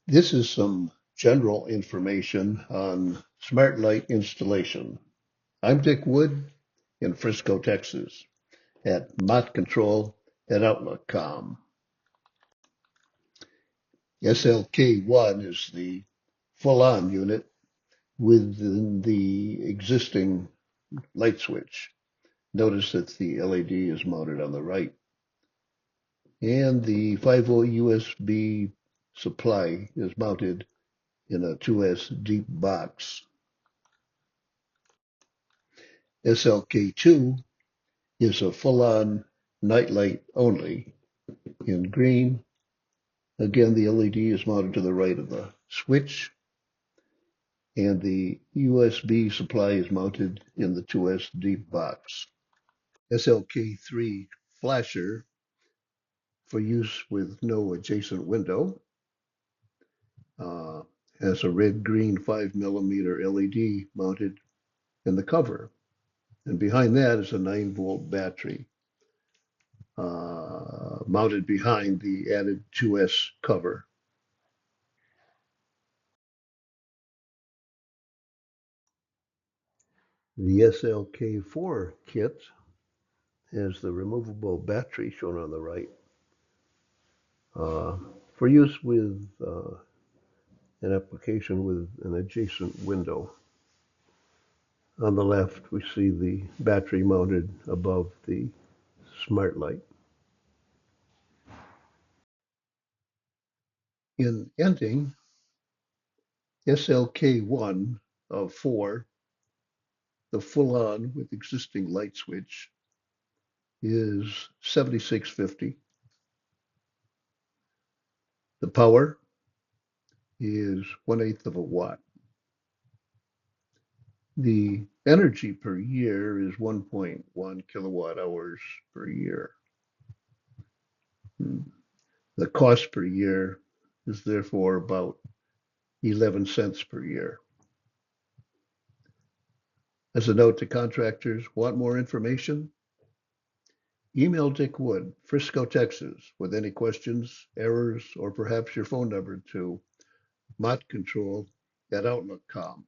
This is some general information on smart light installation. I'm Dick Wood in Frisco, Texas at mottcontrol at outlook.com. SLK1 is the full-on unit within the existing light switch. Notice that the LED is mounted on the right. And the 5-volt USB supply is mounted in a 2S deep box. SLK2 is a full-on nightlight only in green. Again, the LED is mounted to the right of the switch, and the USB supply is mounted in the 2S deep box. SLK3 flasher for use with no adjacent window uh, has a red-green 5mm LED mounted in the cover, and behind that is a 9-volt battery mounted behind the added 2S cover. The SLK4 kit has the removable battery shown on the right for use with an application with an adjacent window. On the left, we see the battery mounted above the smart light. In ending, SLK1 of 4, the full-on with existing light switch, is 7650. The power is 1/8 of a watt. The energy per year is 1.1 kilowatt hours per year. The cost per year is therefore about 11 cents per year. As a note to contractors, want more information? Email Dick Wood, Frisco, Texas, with any questions, errors, or perhaps your phone number to mottcontrol@outlook.com.